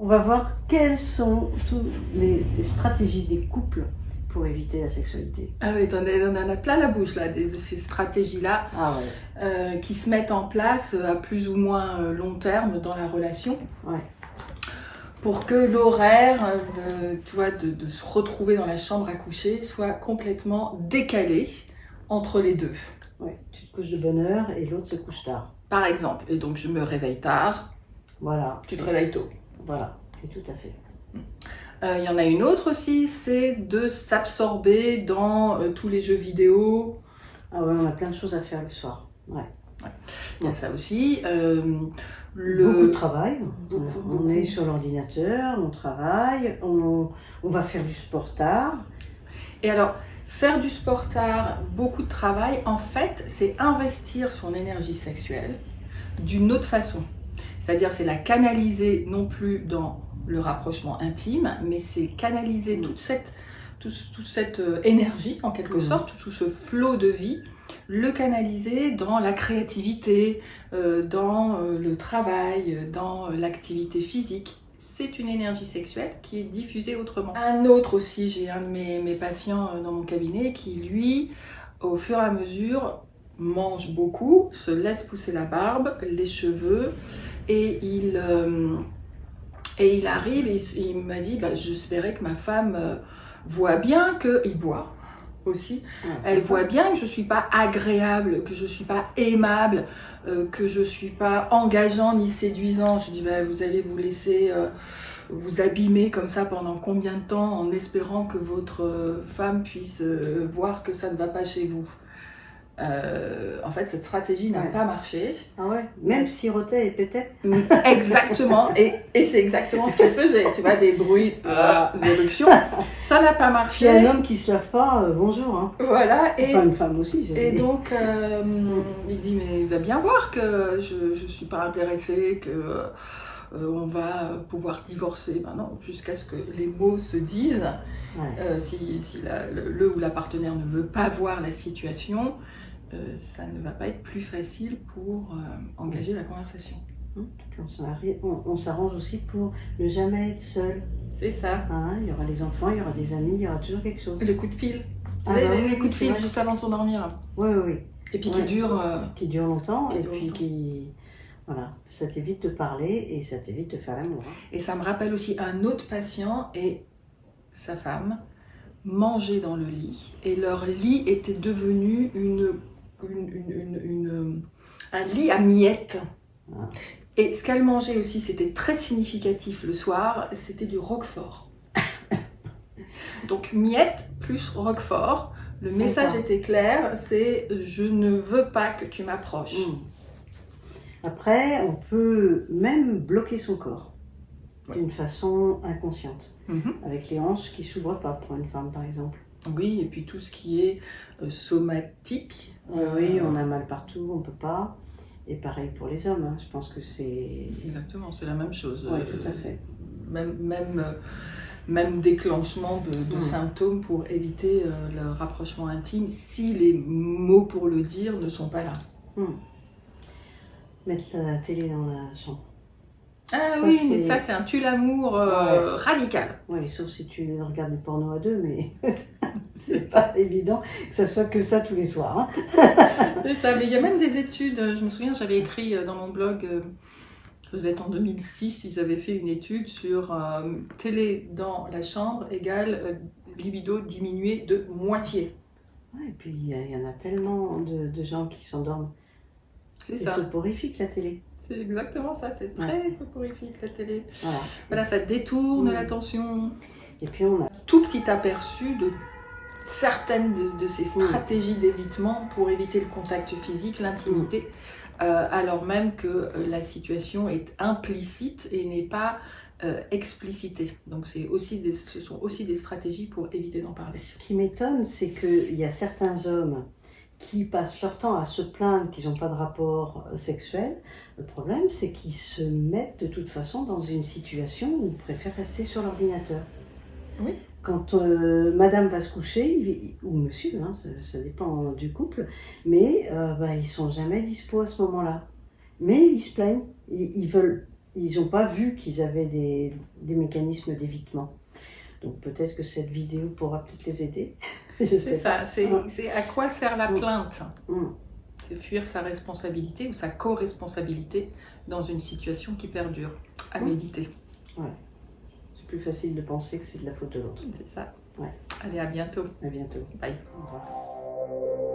On va voir quelles sont toutes les stratégies des couples pour éviter la sexualité. Ah oui, on en a plein la bouche là, de ces stratégies-là Ah ouais. qui se mettent en place à plus ou moins long terme dans la relation. Ouais. Pour que l'horaire de se retrouver dans la chambre à coucher soit complètement décalé entre les deux. Ouais. Tu te couches de bonne heure et l'autre se couche tard. Par exemple, et donc je me réveille tard, Voilà. tu te réveilles tôt. Voilà, et tout à fait. Il y en a une autre aussi, c'est de s'absorber dans tous les jeux vidéo. Ah ouais, on a plein de choses à faire le soir. Ouais. Il y a ça aussi. Beaucoup de travail. Beaucoup. On est sur l'ordinateur, on travaille, on va faire du sport tard. Et alors, faire du sport tard, beaucoup de travail, en fait, c'est investir son énergie sexuelle d'une autre façon. C'est-à-dire, c'est la canaliser non plus dans le rapprochement intime, mais c'est canaliser toute cette énergie, en quelque sorte, tout ce flot de vie, le canaliser dans la créativité, dans le travail, dans l'activité physique. C'est une énergie sexuelle qui est diffusée autrement. Un autre aussi, j'ai un de mes patients dans mon cabinet qui, lui, au fur et à mesure, mange beaucoup, se laisse pousser la barbe, les cheveux, et il arrive, et il m'a dit, j'espérais que ma femme voit bien qu'il boit aussi. Ouais, elle voit bien que je ne suis pas agréable, que je ne suis pas aimable, que je ne suis pas engageant ni séduisant. Je dis, vous allez vous laisser vous abîmer comme ça pendant combien de temps en espérant que votre femme puisse voir que ça ne va pas chez vous. En fait, cette stratégie n'a pas marché. Ah ouais, même sirotait et pétait. Exactement, et c'est exactement ce qu'il faisait. Tu vois, des bruits d'éruption. Ça n'a pas marché. Puis un homme qui se lave pas, bonjour. Hein. Voilà. Enfin, une femme aussi. Et donc, il dit, mais il va bien voir que je suis pas intéressée, que on va pouvoir divorcer. Ben non, jusqu'à ce que les mots se disent. Ouais. Si le ou la partenaire ne veut pas voir la situation, ça ne va pas être plus facile pour engager la conversation. Puis on s'arrange aussi pour ne jamais être seul. C'est ça. Hein, il y aura les enfants, il y aura des amis, il y aura toujours quelque chose. Le coup de fil. Les coups de fil juste avant de s'endormir. Oui, oui. Et puis qui dure... Qui dure longtemps, et puis qui... Voilà, ça t'évite de parler et ça t'évite de faire l'amour. Hein. Et ça me rappelle aussi un autre patient et sa femme mangeaient dans le lit. Et leur lit était devenu un lit à miettes. Ah. Et ce qu'elle mangeait aussi, c'était très significatif le soir, c'était du roquefort. Donc miettes plus roquefort. Le message était clair, c'est « je ne veux pas que tu m'approches ». Après, on peut même bloquer son corps d'une façon inconsciente, avec les hanches qui ne s'ouvrent pas pour une femme par exemple. Oui, et puis tout ce qui est somatique. Oui, on a mal partout, on ne peut pas. Et pareil pour les hommes, hein. Je pense que c'est... Exactement, c'est la même chose. Oui, tout à fait. Même déclenchement de symptômes pour éviter le rapprochement intime si les mots pour le dire ne sont pas là. Mettre la télé dans la chambre. Ah ça, oui, mais ça c'est un tue-l'amour radical. Oui, sauf si tu regardes du porno à deux, mais c'est pas évident que ça soit que ça tous les soirs. Hein. C'est ça, mais il y a même des études, je me souviens, j'avais écrit dans mon blog, ça devait être en 2006, ils avaient fait une étude sur télé dans la chambre égale libido diminué de moitié. Ouais, et puis il y en a tellement de gens qui s'endorment. C'est soporifique la télé. C'est exactement ça, c'est très soporifique la télé. Voilà, ça détourne l'attention. Et puis on a tout petit aperçu de certaines de ces stratégies d'évitement pour éviter le contact physique, l'intimité, alors même que la situation est implicite et n'est pas explicitée. Donc ce sont aussi des stratégies pour éviter d'en parler. Ce qui m'étonne, c'est qu'il y a certains hommes qui passent leur temps à se plaindre qu'ils n'ont pas de rapport sexuel. Le problème, c'est qu'ils se mettent de toute façon dans une situation où ils préfèrent rester sur l'ordinateur. Oui. Quand madame va se coucher, ou monsieur, hein, ça dépend du couple, mais ils ne sont jamais dispo à ce moment-là. Mais ils se plaignent, ils ils n'ont pas vu qu'ils avaient des mécanismes d'évitement. Donc peut-être que cette vidéo pourra peut-être les aider. C'est ça, c'est à quoi sert la plainte? Mm. C'est fuir sa responsabilité ou sa co-responsabilité dans une situation qui perdure. À méditer. Ouais. C'est plus facile de penser que c'est de la faute de l'autre. C'est ça. Ouais. Allez, à bientôt. À bientôt. Bye. Au revoir.